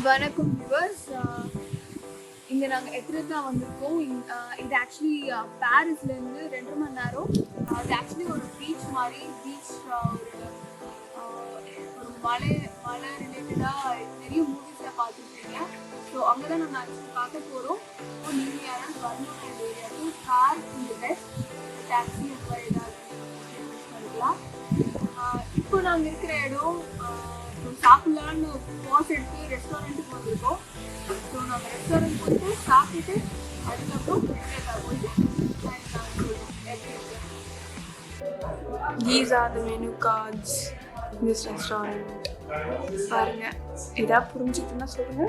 வணக்கம் வியூவர்ஸ். இங்கே நாங்கள் எத்ரெட்டா வந்திருக்கோம். இது ஆக்சுவலி பாரிஸ்லேருந்து 2 மணி நேரம். அது ஆக்சுவலி ஒரு பீச் மாதிரி. பீச் ஒரு மலை ரிலேட்டடாக நிறைய மூவிஸில் பார்த்துருக்கீங்க. ஸோ அங்கே தான் நாங்கள் ஆக்சுவலி பார்க்க போகிறோம். ஸோ நீங்கள் யாராவது வரணும் இந்த ஏரியாவுக்கு கார் இந்த பெஸ்ட், டாக்ஸி ஏதாவது பண்ணிக்கலாம். இப்போ நாங்கள் இருக்கிற இடம் சாப்பிட்லான்னு பாஸ் எடுத்து ரெஸ்டாரண்ட்டுக்கு வந்திருக்கோம். ஸோ நாங்கள் ரெஸ்டாரண்ட் போயிட்டு சாப்பிட்டுட்டு அதுக்கப்புறம் போயிட்டு These are the menu cards in this restaurant. பாருங்க, இதாக புரிஞ்சுட்டுன்னா சொல்லுங்க.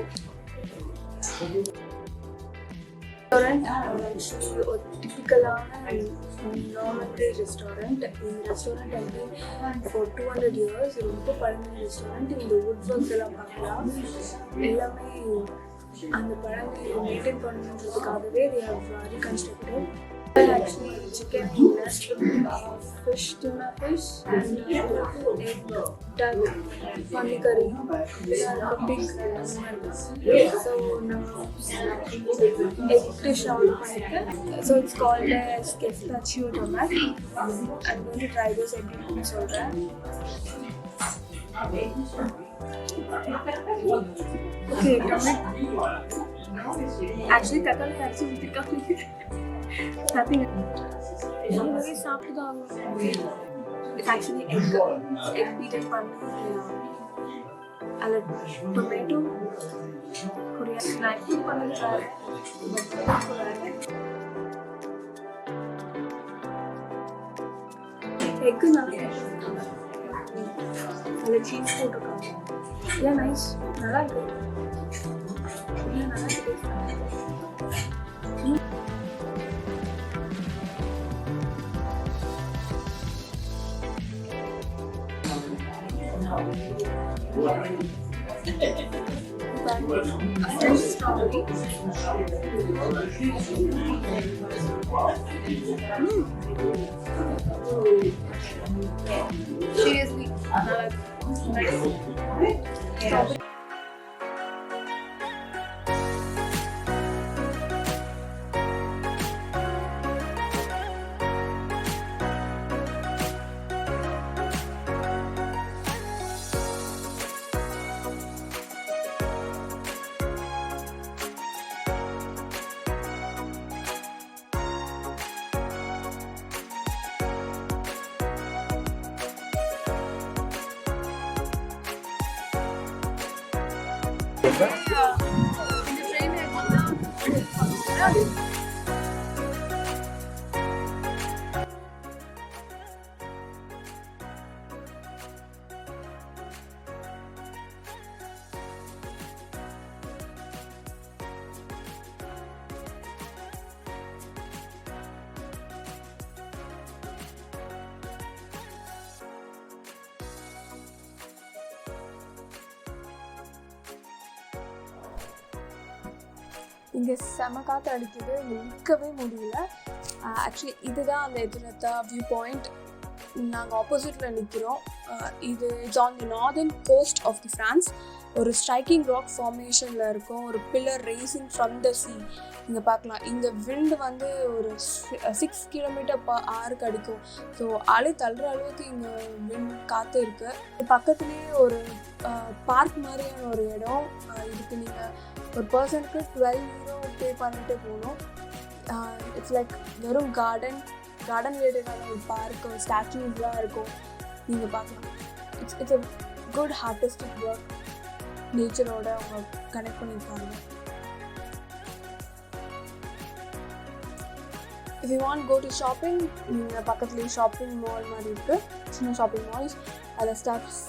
ரெஸ்டாரண்ட் ஒரு டிப்பிக்கலான நார்மல் ரெஸ்டாரண்ட். இந்த ரெஸ்டாரண்ட் வந்து ஃபார் 200 years ரொம்ப பழமையான ரெஸ்டாரண்ட். இந்த வுட் ஒர்க்ஸ் எல்லாம் பார்க்கலாம். எல்லாமே அந்த பழமையை maintain பண்ணுறதுக்காகவே they have reconstructed. Actually chicken, fish, tuna fish, and egg, duck, funny curry. They are a big so now egg dish order பண்ணிருக்கேன். So it's called as gazpacho tomato. I'm going to try this egg dish சொல்றேன். Okay, tomato. Actually தக்காளி அரைச்சி ஊற்றிருக்காங்க. Nothing. It's actually egg beaten tomato, Korean snack egg cheese yeah, nice. I like it. Yeah, I like it. Strawberry. Seriously, nice. Strawberry. இங்கே செம காற்று அடிக்குது, நிற்கவே முடியல. Actually இதுதான் அந்த எத்ரெட்டா வியூ பாயிண்ட். நாங்கள் ஆப்போசிட்டில் நிற்கிறோம். இது it's on the northern coast of the France. ஒரு ஸ்ட்ரைக்கிங் ராக் ஃபார்மேஷனில் இருக்கும். ஒரு pillar rising from the sea இங்கே பார்க்கலாம். இங்கே விண்டு வந்து ஒரு 6 km/h அடிக்கும். ஸோ அலை தள்ளுற அளவுக்கு இங்கே விண்ட் காற்று இருக்குது. பக்கத்துலேயே ஒரு பார்க் மாதிரியான ஒரு இடம் இதுக்கு. நீங்கள் ஒரு பர்சனுக்கு 12 euro பே பண்ணிட்டு போகணும். இட்ஸ் லைக் வெறும் கார்டன் ரிலேட்டடான ஒரு பார்க், ஸ்டாச்சூஸ்லாம் இருக்கும். நீங்கள் பார்க்கலாம். It's a good artistic work. நேச்சரோட அவங்க கனெக்ட் பண்ணியிருக்காங்க. If you want go to shopping, பக்கத்துலேயே ஷாப்பிங் மால் மாதிரி இருக்குது. சின்ன ஷாப்பிங் மால்ஸ். அதில் ஸ்டஃப்ஸ்